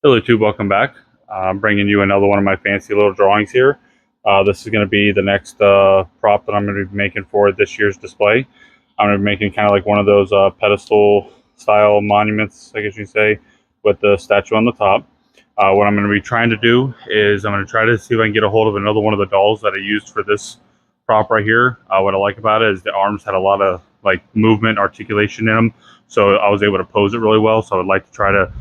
Hello YouTube, welcome back. I'm bringing you another one of my fancy little drawings here. This is going to be the next prop that I'm going to be making for this year's display. I'm going to be making kind of like one of those pedestal style monuments, I guess you say, with the statue on the top. What I'm going to be trying to do is I'm going to try to see if I can get a hold of another one of the dolls that I used for this prop right here. What I like about it is the arms had a lot of like movement, articulation in them, so I was able to pose it really well. So I would like to try to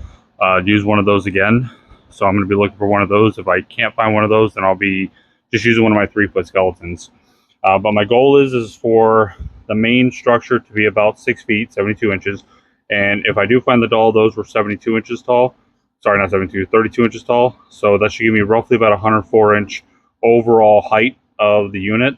use one of those again. So I'm going to be looking for one of those. If I can't find one of those, then I'll be just using one of my 3-foot skeletons. But my goal is for the main structure to be about 6 feet, 72 inches. And if I do find the doll, those were 72 inches tall. Sorry, not 72, 32 inches tall. So that should give me roughly about 104-inch overall height of the unit.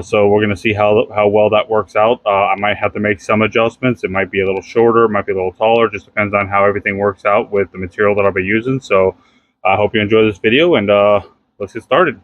So we're going to see how well that works out. I might have to make some adjustments. It might be a little shorter, it might be a little taller. Just depends on how everything works out with the material that I'll be using. So I hope you enjoy this video, and let's get started.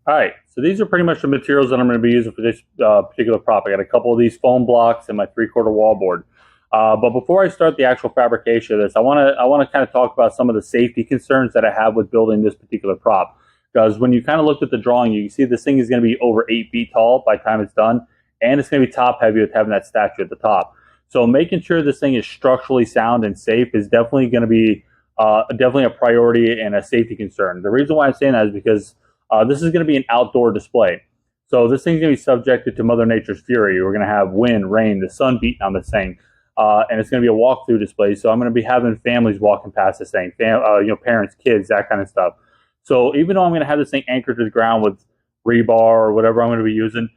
All right, so these are pretty much the materials that I'm going to be using for this particular prop. I got a couple of these foam blocks and my 3/4 wall board. But before I start the actual fabrication of this, I want to kind of talk about some of the safety concerns that I have with building this particular prop. Because when you kind of looked at the drawing, you can see this thing is going to be over 8 feet tall by the time it's done, and it's going to be top heavy with having that statue at the top. So making sure this thing is structurally sound and safe is definitely going to be definitely a priority and a safety concern. The reason why I'm saying that is because this is going to be an outdoor display. So this thing's going to be subjected to Mother Nature's fury. We're going to have wind, rain, the sun beating on this thing. And it's going to be a walkthrough display. So I'm going to be having families walking past this thing, parents, kids, that kind of stuff. So even though I'm going to have this thing anchored to the ground with rebar or whatever I'm going to be using,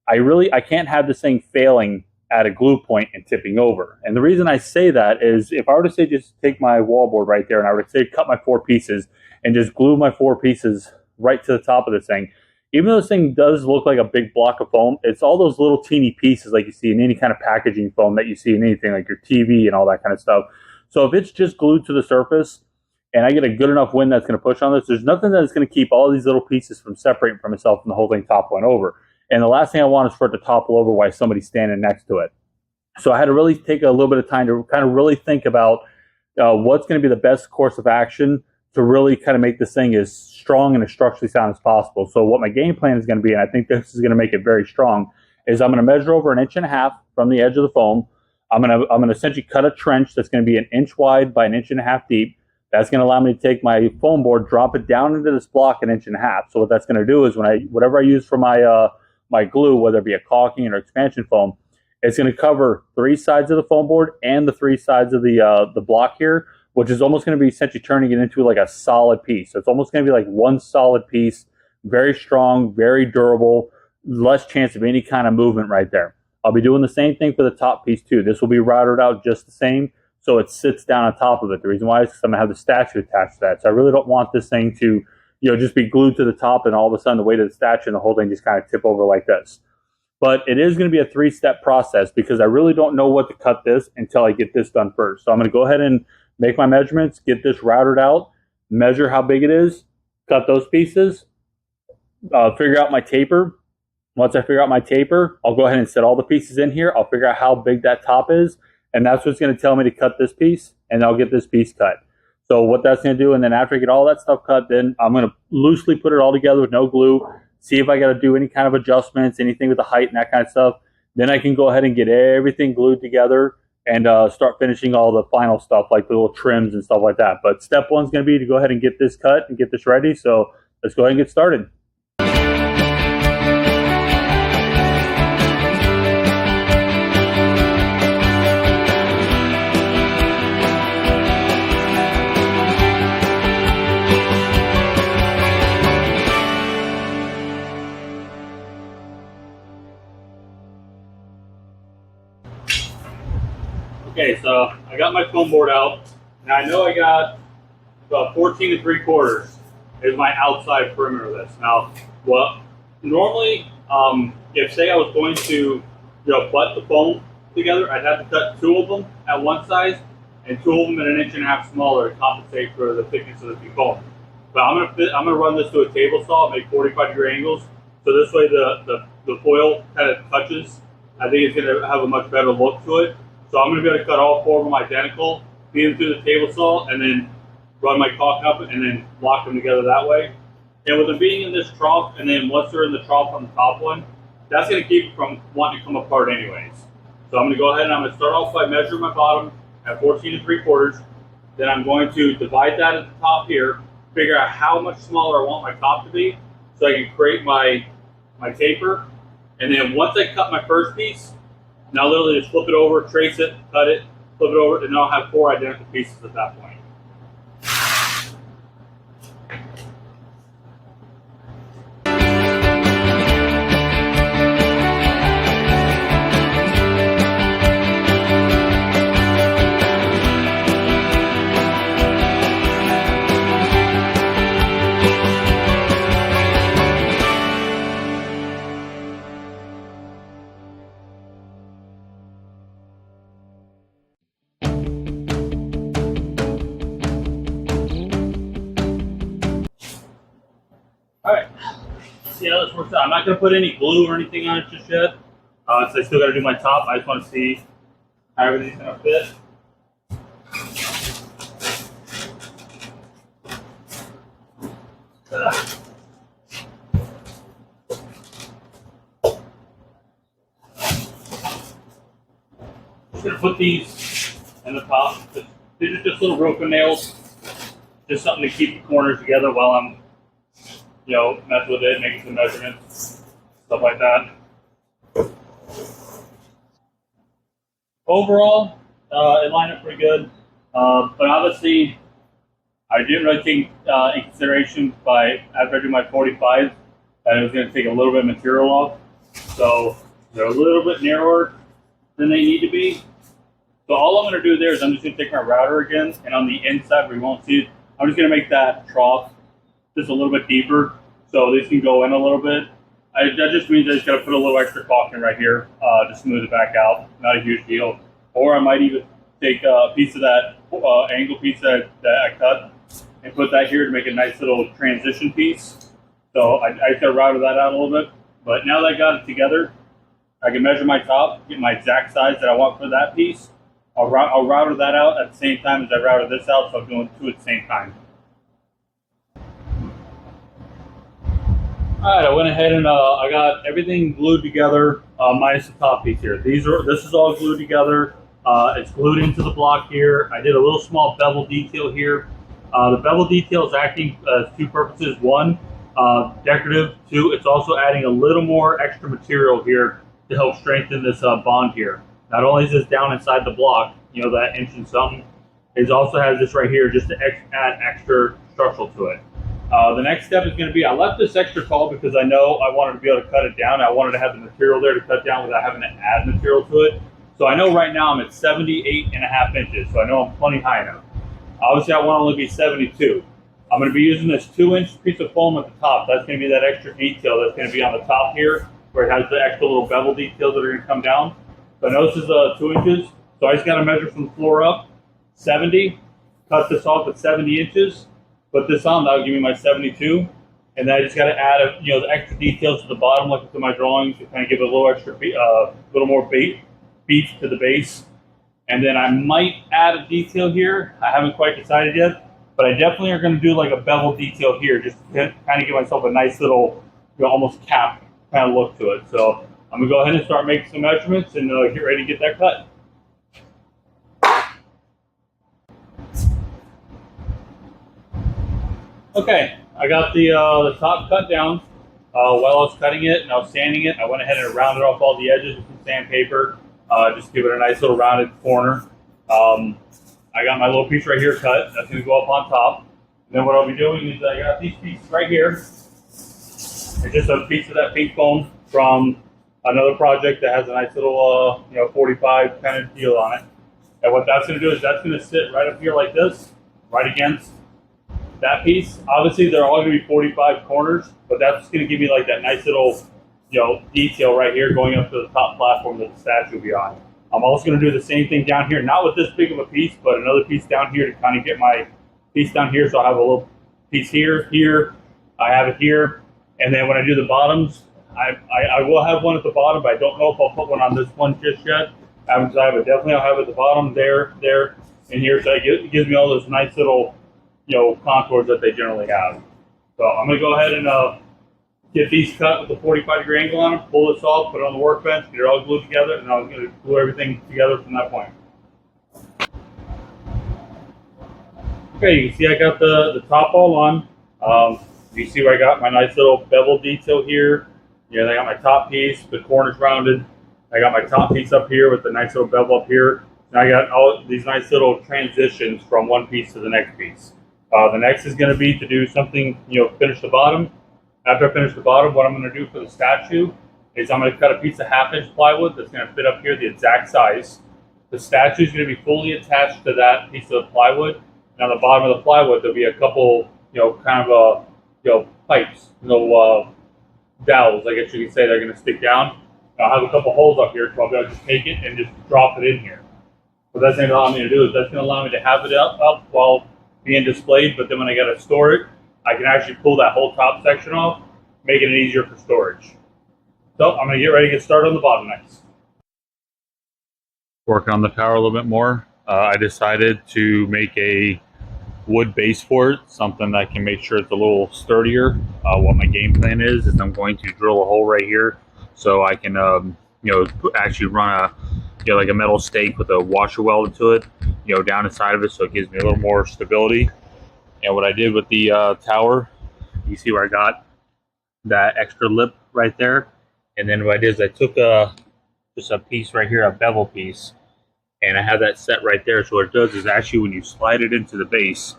I can't have this thing failing at a glue point and tipping over. And the reason I say that is if I were to say just take my wall board right there and I were to say cut my 4 pieces and just glue my 4 pieces right to the top of this thing, even though this thing does look like a big block of foam, it's all those little teeny pieces like you see in any kind of packaging foam that you see in anything like your TV and all that kind of stuff. So if it's just glued to the surface and I get a good enough wind that's going to push on this, there's nothing that's going to keep all these little pieces from separating from itself and the whole thing toppling over. And the last thing I want is for it to topple over while somebody's standing next to it. So I had to really take a little bit of time to kind of really think about what's going to be the best course of action to really kind of make this thing as strong and as structurally sound as possible. So what my game plan is going to be, and I think this is going to make it very strong, is I'm going to measure over 1.5 inches from the edge of the foam. I'm going to essentially cut a trench that's going to be 1 inch wide by 1.5 inches deep. That's going to allow me to take my foam board, drop it down into this block 1.5 inches. So what that's going to do is whatever I use for my my glue, whether it be a caulking or expansion foam, it's going to cover 3 sides of the foam board and the 3 sides of the block here, which is almost going to be essentially turning it into like a solid piece. So it's almost going to be like one solid piece, very strong, very durable, less chance of any kind of movement right there. I'll be doing the same thing for the top piece too. This will be routed out just the same, so it sits down on top of it. The reason why is because I'm going to have the statue attached to that. So I really don't want this thing to, just be glued to the top and all of a sudden the weight of the statue and the whole thing just kind of tip over like this. But it is going to be a 3-step process because I really don't know what to cut this until I get this done first. So I'm going to go ahead and make my measurements, get this routed out, measure how big it is, cut those pieces, figure out my taper. Once I figure out my taper, I'll go ahead and set all the pieces in here. I'll figure out how big that top is, and that's what's going to tell me to cut this piece, and I'll get this piece cut. So what that's going to do, and then after I get all that stuff cut, then I'm going to loosely put it all together with no glue, see if I got to do any kind of adjustments, anything with the height and that kind of stuff. Then I can go ahead and get everything glued together and start finishing all the final stuff like the little trims and stuff like that. But step 1 is going to be to go ahead and get this cut and get this ready. So let's go ahead and get started. Okay, so I got my foam board out, and I know I got about 14 3/4 is my outside perimeter of this. Now, normally, if say I was going to, butt the foam together, I'd have to cut 2 of them at one size and 2 of them at 1.5 inches smaller to compensate for the thickness of the foam. But I'm gonna run this to a table saw, make 45-degree angles, so this way the foil kind of touches. I think it's gonna have a much better look to it. So I'm going to be able to cut all 4 of them identical, feed them through the table saw, and then run my caulk up and then lock them together that way. And with them being in this trough, and then once they're in the trough on the top one, that's going to keep it from wanting to come apart anyways. So I'm going to go ahead and I'm going to start off by measuring my bottom at 14 3/4. Then I'm going to divide that at the top here, figure out how much smaller I want my top to be, so I can create my taper. And then once I cut my first piece, now literally just flip it over, trace it, cut it, flip it over, and then I'll have 4 identical pieces at that point. Alright, see how this works out. I'm not going to put any glue or anything on it just yet, so I still got to do my top. I just want to see how everything's going to fit. Just going to put these in the top. These are just little rope nails, just something to keep the corners together while I'm mess with it, making some measurements, stuff like that. Overall, it lined up pretty good, but obviously, I didn't really take in consideration after I do my 45 that it was going to take a little bit of material off, so they're a little bit narrower than they need to be. So all I'm going to do there is I'm just going to take my router again, and on the inside where you won't see it, I'm just going to make that trough just a little bit deeper, so these can go in a little bit. That just means I just got to put a little extra caulk in right here to smooth it back out. Not a huge deal. Or I might even take a piece of that angle piece that I cut and put that here to make a nice little transition piece. So I just got to router that out a little bit. But now that I got it together, I can measure my top, get my exact size that I want for that piece. I'll router that out at the same time as I router this out, so I'm doing 2 at the same time. Alright, I went ahead and I got everything glued together, minus the top piece here. This is all glued together. It's glued into the block here. I did a little small bevel detail here. The bevel detail is acting as 2 purposes. 1, decorative. 2, it's also adding a little more extra material here to help strengthen this bond here. Not only is this down inside the block, that inch and something, it also has this right here just to add extra structural to it. The next step is going to be, I left this extra tall because I know I wanted to be able to cut it down. I wanted to have the material there to cut down without having to add material to it. So I know right now I'm at 78.5 inches, so I know I'm plenty high enough. Obviously I want to only be 72. I'm going to be using this 2-inch piece of foam at the top. That's going to be that extra detail that's going to be on the top here, where it has the extra little bevel details that are going to come down. So I know this is 2 inches, so I just got to measure from the floor up, 70, cut this off at 70 inches, put this on, that'll give me my 72, and then I just got to add the extra details to the bottom, like to my drawings, to kind of give it a little extra, little more beef to the base. And then I might add a detail here. I haven't quite decided yet, but I definitely are going to do like a bevel detail here, just to kind of give myself a nice little, almost cap kind of look to it. So I'm going to go ahead and start making some measurements and get ready to get that cut. Okay, I got the top cut down. While I was cutting it and I was sanding it, I went ahead and rounded off all the edges with some sandpaper, just give it a nice little rounded corner. I got my little piece right here cut. That's going to go up on top. And then what I'll be doing is I got these pieces right here. It's just a piece of that pink foam from another project that has a nice little 45 kind of deal on it. And what that's going to do is that's going to sit right up here like this, right against that piece. Obviously they're all going to be 45 corners, but that's going to give me like that nice little detail right here going up to the top platform that the statue will be on. I'm also going to do the same thing down here, not with this big of a piece, but another piece down here to kind of get my piece down here. So I have a little piece here, I have it here, and then when I do the bottoms, I will have one at the bottom, but I don't know if I'll put one on this one just yet. I have it. Definitely I'll have it at the bottom, there, and here. So it gives me all those nice little contours that they generally have. So I'm going to go ahead and get these cut with a 45-degree angle on them, pull this off, put it on the workbench, get it all glued together, and I'm going to glue everything together from that point. Okay, you can see I got the top all on. You see where I got my nice little bevel detail here. I got my top piece, the corners rounded. I got my top piece up here with the nice little bevel up here. And I got all these nice little transitions from one piece to the next piece. The next is going to be to do something, finish the bottom. After I finish the bottom, what I'm going to do for the statue is I'm going to cut a piece of 1/2-inch plywood that's going to fit up here the exact size. The statue is going to be fully attached to that piece of plywood. And on the bottom of the plywood, there'll be a couple, pipes, dowels, I guess you could say, they're going to stick down. I'll have a couple holes up here, so I'll be able to just take it and just drop it in here. What that's going to allow me to do is that's going to allow me to have it up while being displayed, but then when I got to store it, I can actually pull that whole top section off, making it easier for storage. So I'm going to get ready to get started on the bottom next. Working on the tower a little bit more. I decided to make a wood base for it, something that can make sure it's a little sturdier. What my game plan is I'm going to drill a hole right here so I can actually run like a metal stake with a washer welded to it down inside of it, so it gives me a little more stability. And what I did with the tower, you see where I got that extra lip right there, and then what I did is I took just a piece right here, a bevel piece, and I have that set right there. So what it does is actually when you slide it into the base,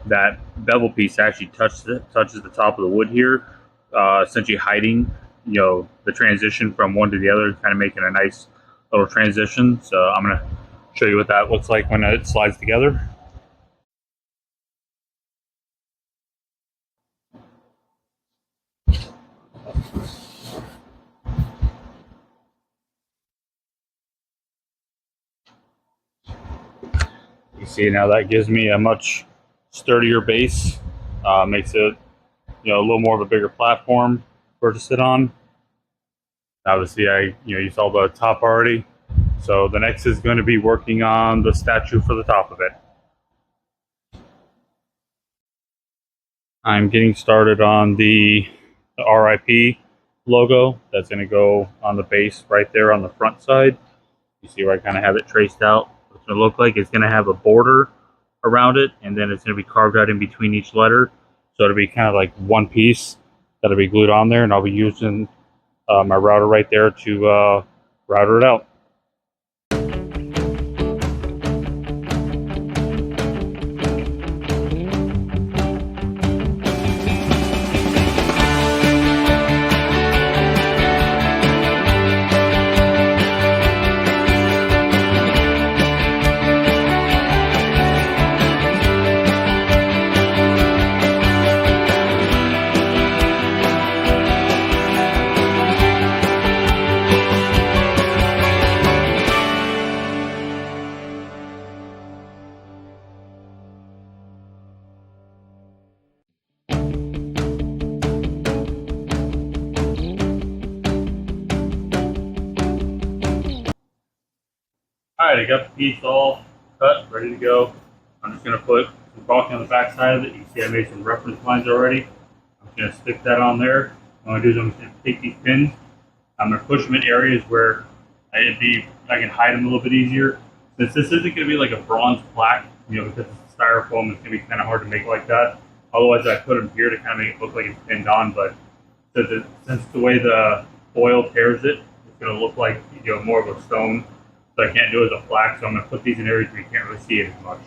that bevel piece actually touches the top of the wood here, essentially hiding the transition from one to the other, kind of making a nice little transition. So I'm going to show you what that looks like when it slides together. You see now that gives me a much sturdier base, makes it a little more of a bigger platform for it to sit on. Obviously, you saw the top already. So the next is going to be working on the statue for the top of it. I'm getting started on the RIP logo that's going to go on the base right there on the front side. You see where I kind of have it traced out. What it's going to look like, it's going to have a border around it, and then it's going to be carved out in between each letter. So it'll be kind of like one piece that'll be glued on there, and I'll be using my router right there to router it out. Alright, I got the piece all cut, ready to go. I'm just going to put some caulking on the back side of it. You can see I made some reference lines already. I'm just going to stick that on there. What I'm going to do is I'm going to take these pins. I'm going to push them in areas where I can hide them a little bit easier. Since this isn't going to be like a bronze plaque, because it's styrofoam, it's going to be kind of hard to make like that. Otherwise, I put them here to kind of make it look like it's pinned on. But since the way the oil tears it, it's going to look like more of a stone. So I can't do it as a plaque, so I'm going to put these in areas where you can't really see it as much.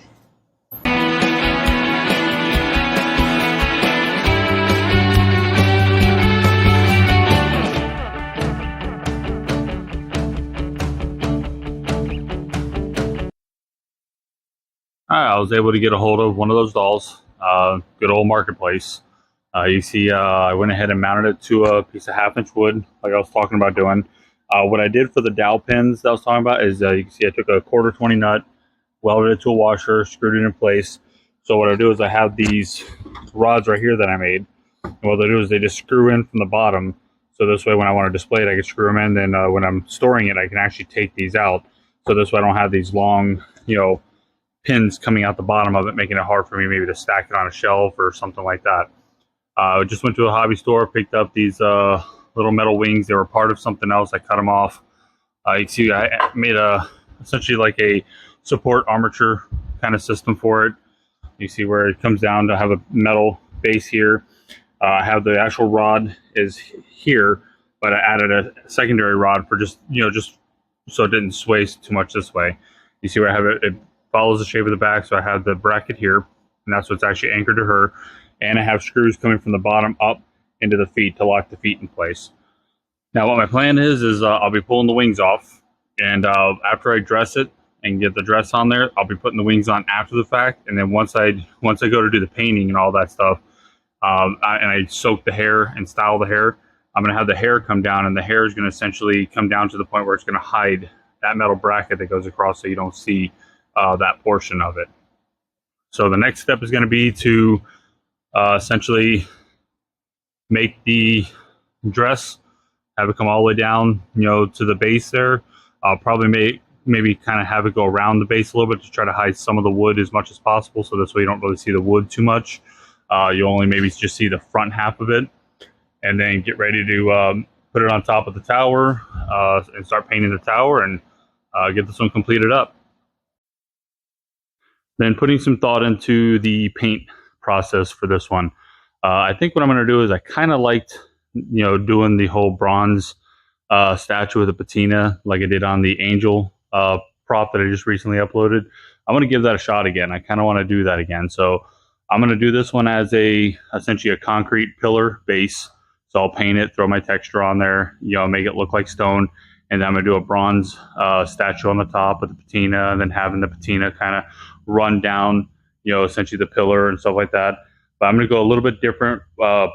Alright, I was able to get a hold of one of those dolls, good old Marketplace. You see, I went ahead and mounted it to a piece of 1/2-inch wood, like I was talking about doing. What I did for the dowel pins that I was talking about is you can see I took a 1/4 nut, welded it to a washer, screwed it in place. So what I do is I have these rods right here that I made. And what they do is they just screw in from the bottom. So this way when I want to display it, I can screw them in. Then when I'm storing it, I can actually take these out. So this way I don't have these long, pins coming out the bottom of it, making it hard for me maybe to stack it on a shelf or something like that. I just went to a hobby store, picked up these little metal wings. They were part of something else. I cut them off. You see, I made essentially like a support armature kind of system for it. You see where it comes down to have a metal base here. I have the actual rod is here, but I added a secondary rod for just so it didn't sway too much this way. You see where I have it, it follows the shape of the back, so I have the bracket here, and that's what's actually anchored to her. And I have screws coming from the bottom up into the feet to lock the feet in place. Now what my plan is I'll be pulling the wings off, and after I dress it and get the dress on there, I'll be putting the wings on after the fact. And then once I go to do the painting and all that stuff, and I soak the hair and style the hair, I'm going to have the hair come down, and the hair is going to essentially come down to the point where it's going to hide that metal bracket that goes across, so you don't see that portion of it. So the next step is going to be to essentially make the dress, have it come all the way down, to the base there. I'll probably maybe kind of have it go around the base a little bit to try to hide some of the wood as much as possible, so this way you don't really see the wood too much. You only maybe just see the front half of it, and then get ready to put it on top of the tower and start painting the tower and get this one completed up. Then putting some thought into the paint process for this one. I think what I'm going to do is I kind of liked, doing the whole bronze statue with the patina like I did on the angel prop that I just recently uploaded. I'm going to give that a shot again. I kind of want to do that again. So I'm going to do this one as essentially a concrete pillar base. So I'll paint it, throw my texture on there, make it look like stone. And then I'm going to do a bronze statue on the top with the patina, and then having the patina kind of run down, essentially the pillar and stuff like that. But I'm going to go a little bit different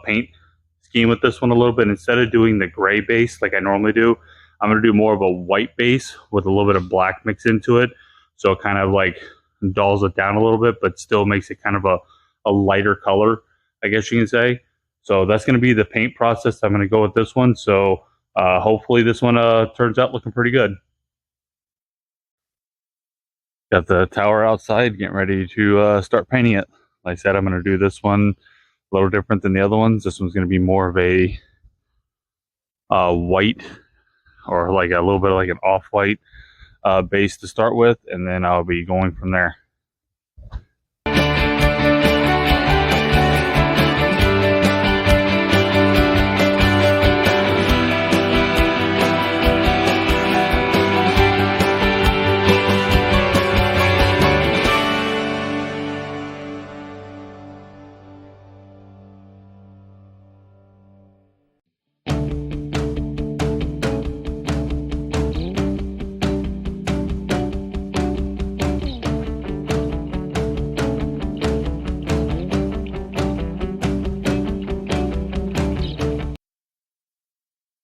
paint scheme with this one a little bit. Instead of doing the gray base like I normally do, I'm going to do more of a white base with a little bit of black mixed into it. So it kind of like dulls it down a little bit, but still makes it kind of a lighter color, I guess you can say. So that's going to be the paint process. I'm going to go with this one. So hopefully this one turns out looking pretty good. Got the tower outside, getting ready to start painting it. Like I said, I'm going to do this one a little different than the other ones. This one's going to be more of a white, or like a little bit of like an off-white base to start with, and then I'll be going from there.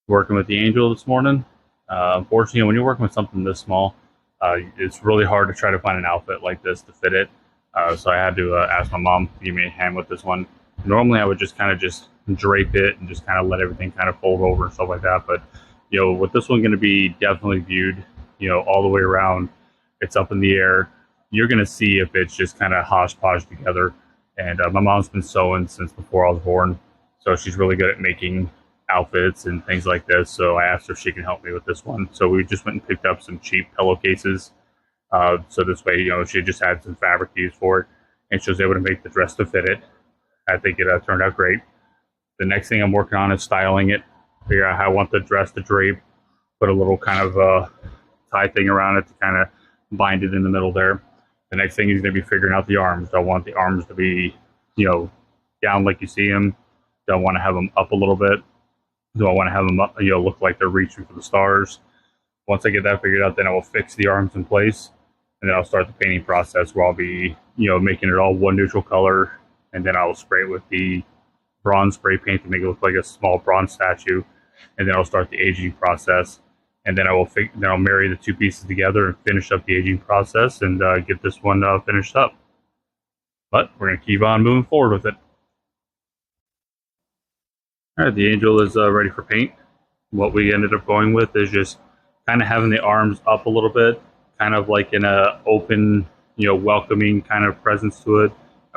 Working with the angel this morning. Unfortunately, when you're working with something this small, it's really hard to try to find an outfit like this to fit it. So I had to ask my mom to give me a hand with this one. Normally I would just kind of just drape it and just kind of let everything kind of fold over and stuff like that. But, with this one going to be definitely viewed, all the way around, it's up in the air. You're going to see if it's just kind of hodgepodge together. And my mom's been sewing since before I was born. So she's really good at making outfits and things like this. So I asked her if she can help me with this one. So we just went and picked up some cheap pillowcases. So this way, she just had some fabric used for it, and she was able to make the dress to fit it. I think it turned out great. The next thing I'm working on is styling it, figure out how I want the dress to drape, put a little kind of tie thing around it to kind of bind it in the middle there. The next thing is going to be figuring out the arms. I want the arms to be, down like you see them. Do I want to have them up a little bit? Do I want to have them up, look like they're reaching for the stars? Once I get that figured out, then I will fix the arms in place, and then I'll start the painting process where I'll be, making it all one neutral color, and then I'll spray it with the bronze spray paint to make it look like a small bronze statue, and then I'll start the aging process, and then I'll marry the two pieces together and finish up the aging process and get this one finished up. But we're going to keep on moving forward with it. All right, the angel is ready for paint. What we ended up going with is just kind of having the arms up a little bit, kind of like in a open welcoming kind of presence to it.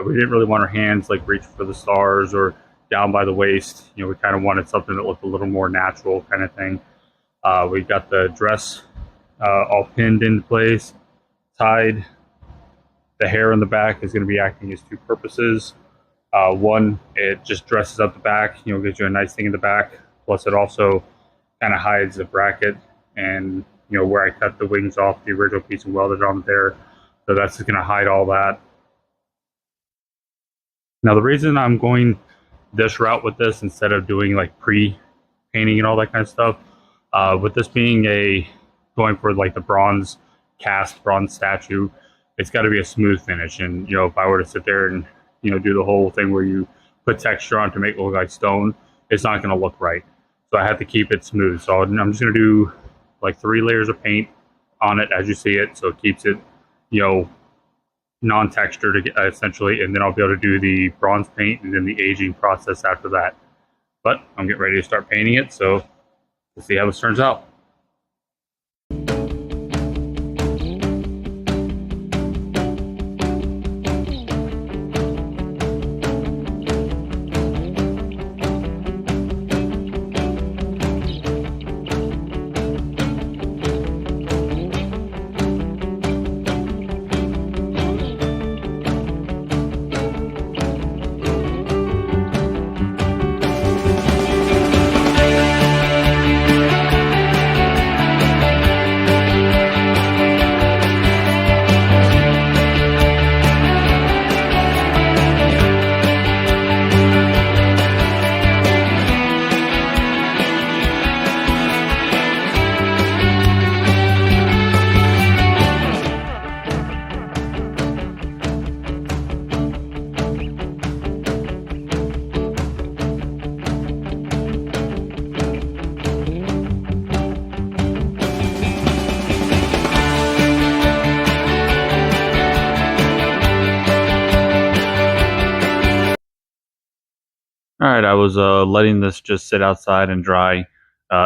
We didn't really want our hands like reaching for the stars or down by the waist. We kind of wanted something that looked a little more natural kind of thing. We got the dress all pinned into place, tied. The hair in the back is going to be acting as two purposes. One, it just dresses up the back, gives you a nice thing in the back. Plus, it also kind of hides the bracket and where I cut the wings off the original piece and welded on there. So that's just going to hide all that. Now, the reason I'm going this route with this instead of doing like pre-painting and all that kind of stuff, with this being going for like the bronze statue, it's got to be a smooth finish. And if I were to sit there and do the whole thing where you put texture on to make it look like stone, it's not going to look right. So I have to keep it smooth. So I'm just going to do like 3 layers of paint on it as you see it, so it keeps it non-textured essentially, and then I'll be able to do the bronze paint and then the aging process after that. But I'm getting ready to start painting it, so let's see how this turns out. All right, I was letting this just sit outside and dry.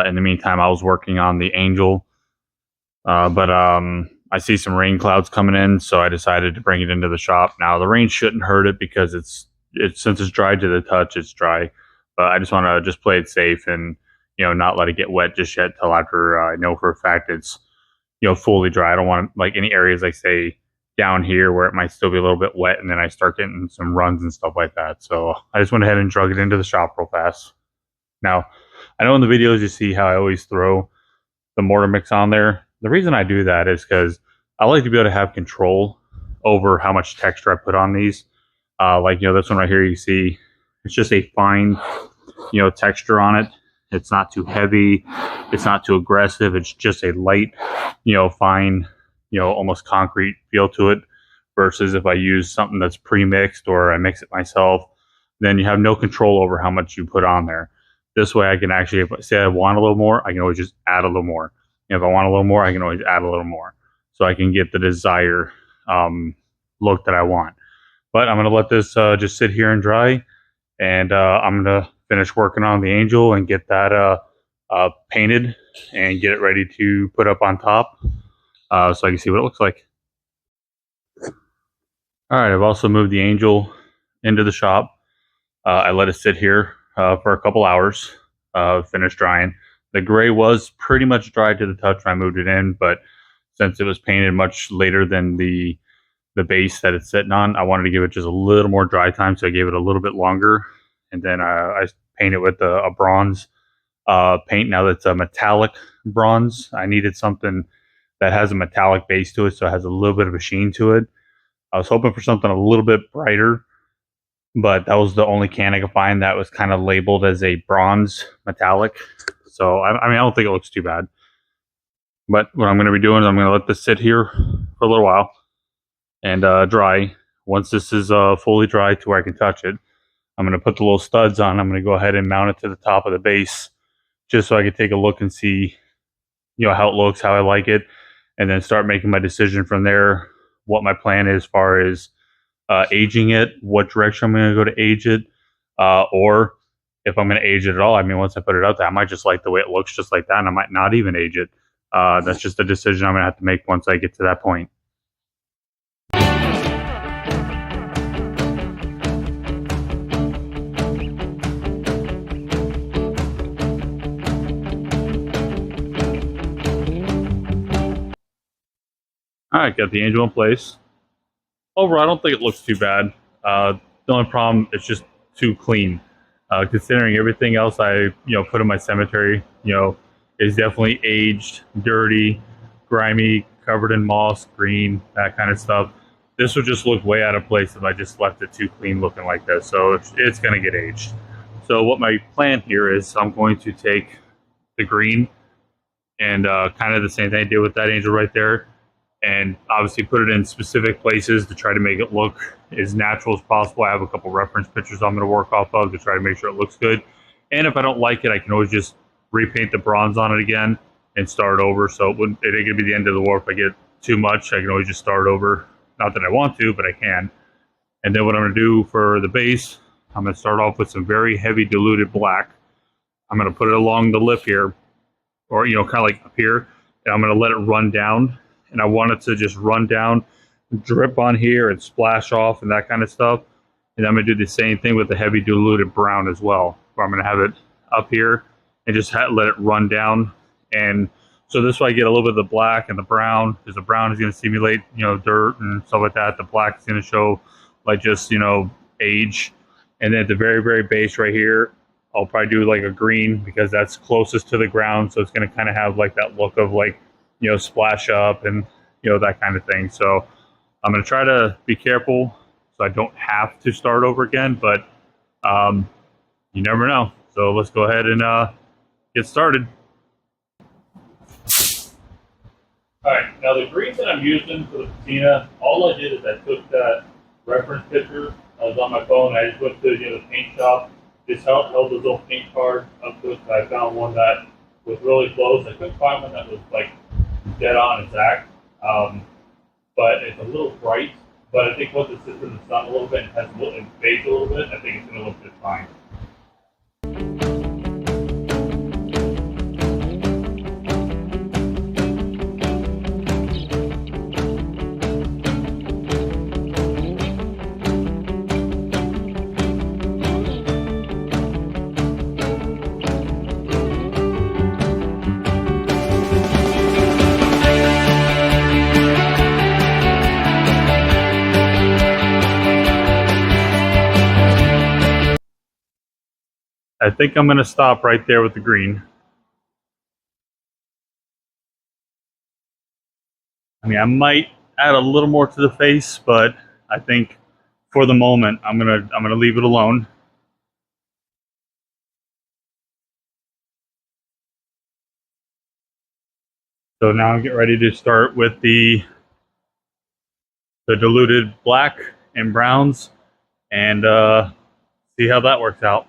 In the meantime, I was working on the angel, but I see some rain clouds coming in, so I decided to bring it into the shop. Now, the rain shouldn't hurt it because it's since it's dry to the touch, it's dry. But I just want to just play it safe and not let it get wet just yet till after I know for a fact it's fully dry. I don't want like any areas like say down here where it might still be a little bit wet and then I start getting some runs and stuff like that. So I just went ahead and drug it into the shop real fast. Now, I know in the videos you see how I always throw the mortar mix on there. The reason I do that is because I like to be able to have control over how much texture I put on these. Like, this one right here, you see it's just a fine, texture on it. It's not too heavy. It's not too aggressive. It's just a light, fine, almost concrete feel to it. Versus if I use something that's pre-mixed or I mix it myself, then you have no control over how much you put on there. This way I can actually, if I say I want a little more, I can always just add a little more. If I want a little more, I can always add a little more. So I can get the desired look that I want. But I'm going to let this just sit here and dry. And I'm going to finish working on the angel and get that painted and get it ready to put up on top so I can see what it looks like. All right, I've also moved the angel into the shop. I let it sit here for a couple hours, finish drying. The gray was pretty much dry to the touch when I moved it in, but since it was painted much later than the base that it's sitting on, I wanted to give it just a little more dry time, so I gave it a little bit longer. And then I painted with a bronze paint. Now that's a metallic bronze. I needed something that has a metallic base to it, so it has a little bit of a sheen to it. I was hoping for something a little bit brighter, but that was the only can I could find that was kind of labeled as a bronze metallic. So, I mean, I don't think it looks too bad. But what I'm going to be doing is I'm going to let this sit here for a little while and dry. Once this is fully dry to where I can touch it, I'm going to put the little studs on. I'm going to go ahead and mount it to the top of the base just so I can take a look and see, how it looks, how I like it, and then start making my decision from there, what my plan is as far as aging it, what direction I'm going to go to age it, or if I'm going to age it at all. I mean, once I put it out there, I might just like the way it looks just like that, and I might not even age it. That's just a decision I'm going to have to make once I get to that point. All right, got the angel in place. Overall, I don't think it looks too bad. The only problem it's just too clean. Considering everything else I put in my cemetery, is definitely aged, dirty, grimy, covered in moss, green, that kind of stuff. This would just look way out of place if I just left it too clean looking like this. So it's going to get aged. So what my plan here is, I'm going to take the green and kind of the same thing I did with that angel right there, and obviously put it in specific places to try to make it look as natural as possible. I have a couple reference pictures I'm going to work off of to try to make sure it looks good. And if I don't like it, I can always just repaint the bronze on it again and start over. So it ain't going to be the end of the world if I get too much. I can always just start over. Not that I want to, but I can. And then what I'm going to do for the base, I'm going to start off with some very heavy diluted black. I'm going to put it along the lip here, or kind of like up here, and I'm going to let it run down. And I want it to just run down, drip on here, and splash off, and that kind of stuff. And I'm going to do the same thing with the heavy diluted brown as well, where I'm going to have it up here and just let it run down. And so this way I get a little bit of the black and the brown, because the brown is going to simulate dirt and stuff like that. The black is going to show like just age. And then at the very, very base right here, I'll probably do like a green, because that's closest to the ground, so it's going to kind of have like that look of like splash up and that kind of thing. So I'm going to try to be careful so I don't have to start over again, but you never know. So let's go ahead and get started. All right, now the green that I'm using for the patina, all I did is I took that reference picture. I was on my phone. I just went to the paint shop. Just held those little paint cards up to it. I found one that was really close. I couldn't find one that was like dead on exact, but it's a little bright. But I think once it sits in the sun a little bit and has and fades a little bit, I think it's going to look just fine. I think I'm going to stop right there with the green. I mean, I might add a little more to the face, but I think for the moment I'm gonna leave it alone. So now I'm getting ready to start with the diluted black and browns, and see how that works out.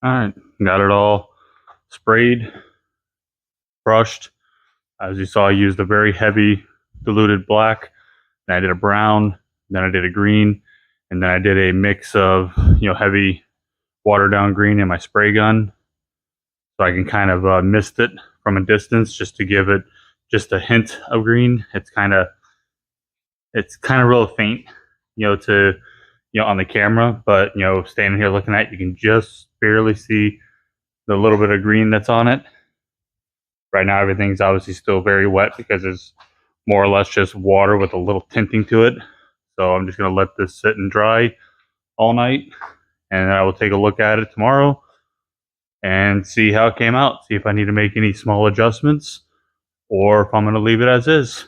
All right, got it all sprayed, brushed. As you saw, I used a very heavy diluted black. Then I did a brown. Then I did a green, and then I did a mix of heavy watered down green in my spray gun, so I can kind of mist it from a distance just to give it just a hint of green. It's kind of real faint, to on the camera, but standing here looking at it, you can just barely see the little bit of green that's on it. Right now, everything's obviously still very wet because it's more or less just water with a little tinting to it. So I'm just going to let this sit and dry all night, and I will take a look at it tomorrow and see how it came out, see if I need to make any small adjustments or if I'm going to leave it as is.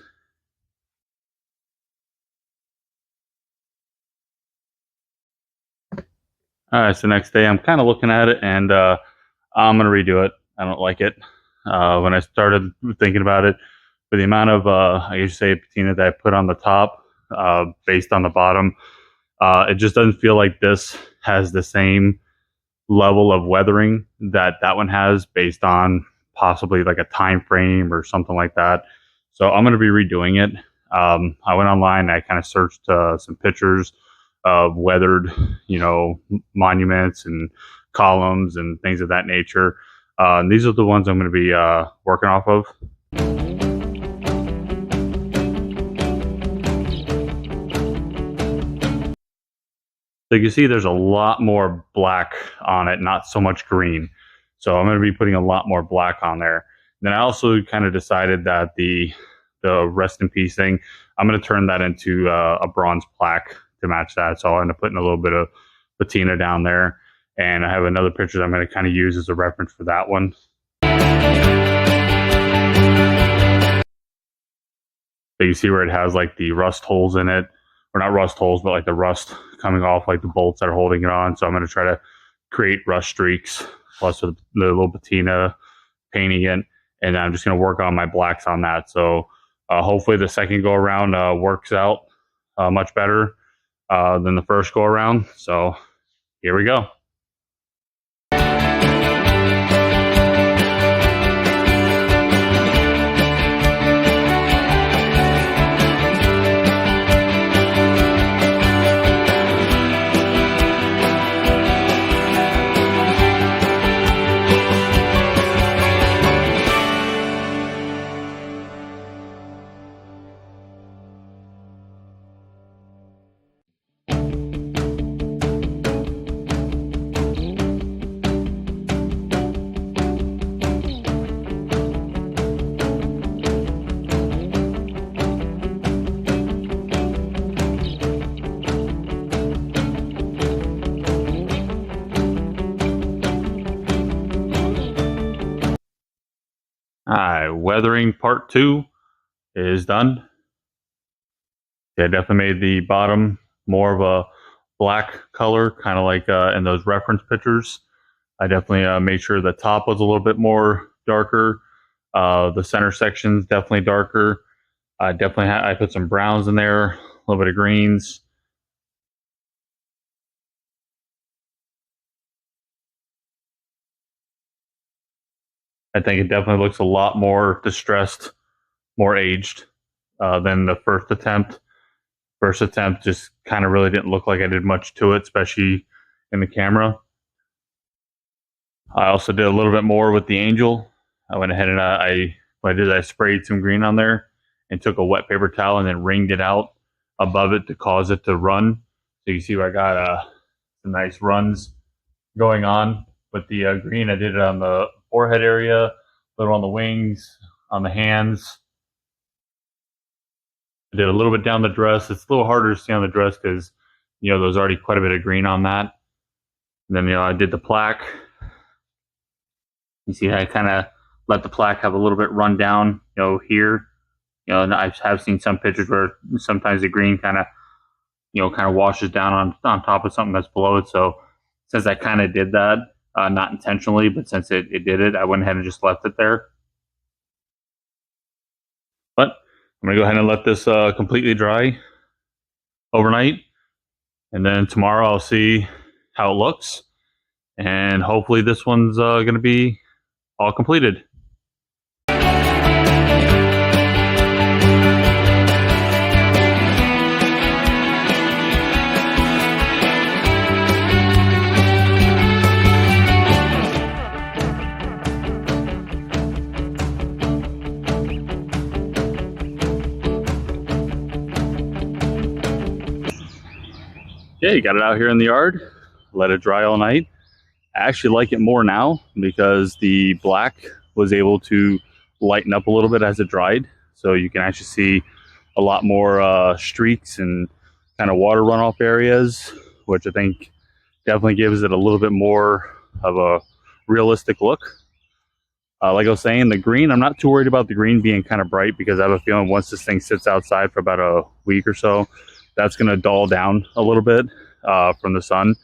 All right, so next day I'm kind of looking at it, and I'm going to redo it. I don't like it. When I started thinking about it, for the amount of, I usually say patina that I put on the top, based on the bottom, it just doesn't feel like this has the same level of weathering that one has, based on possibly like a time frame or something like that. So I'm going to be redoing it. I went online and I kind of searched some pictures of weathered, monuments and columns and things of that nature. And these are the ones I'm going to be working off of. So you can see there's a lot more black on it, not so much green. So I'm going to be putting a lot more black on there. Then I also kind of decided that the rest in peace thing, I'm going to turn that into a bronze plaque to match that. So I'll end up putting a little bit of patina down there. And I have another picture that I'm going to kind of use as a reference for that one. So you see where it has like the rust holes in it, or not rust holes, but like the rust coming off like the bolts that are holding it on. So I'm going to try to create rust streaks plus with the little patina painting it. And I'm just going to work on my blacks on that. So hopefully the second go around works out much better than the first go around. So here we go. Alright, weathering part 2 is done. I definitely made the bottom more of a black color, kind of like in those reference pictures. I definitely made sure the top was a little bit more darker. The center section's definitely darker. I put some browns in there, a little bit of greens. I think it definitely looks a lot more distressed, more aged than the first attempt. First attempt just kind of really didn't look like I did much to it, especially in the camera. I also did a little bit more with the angel. I went ahead and I sprayed some green on there and took a wet paper towel and then wringed it out above it to cause it to run. So you see where I got some nice runs going on with the green. I did it on the forehead area, a little on the wings, on the hands. I did a little bit down the dress. It's a little harder to see on the dress because, there's already quite a bit of green on that. And then, I did the plaque. You see, I kind of let the plaque have a little bit run down, here. And I have seen some pictures where sometimes the green kind of washes down on top of something that's below it. So since I kind of did that, not intentionally, but since it did it, I went ahead and just left it there. But I'm going to go ahead and let this completely dry overnight. And then tomorrow I'll see how it looks. And hopefully this one's going to be all completed. Yeah, you got it out here in the yard, let it dry all night. I actually like it more now because the black was able to lighten up a little bit as it dried. So you can actually see a lot more streaks and kind of water runoff areas, which I think definitely gives it a little bit more of a realistic look. Like I was saying, the green, I'm not too worried about the green being kind of bright because I have a feeling once this thing sits outside for about a week or so, that's going to dull down a little bit from the sun.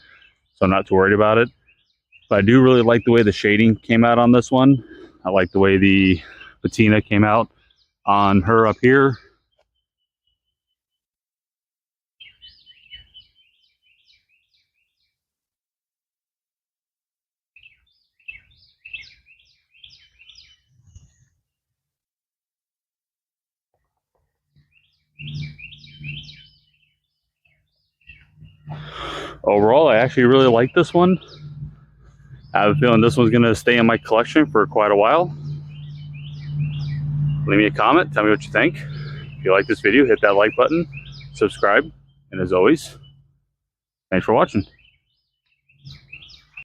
So I'm not too worried about it. But I do really like the way the shading came out on this one. I like the way the patina came out on her up here. Overall, I actually really like this one. I have a feeling this one's going to stay in my collection for quite a while. Leave me a comment, tell me what you think. If you like this video, hit that like button, subscribe, and as always, thanks for watching.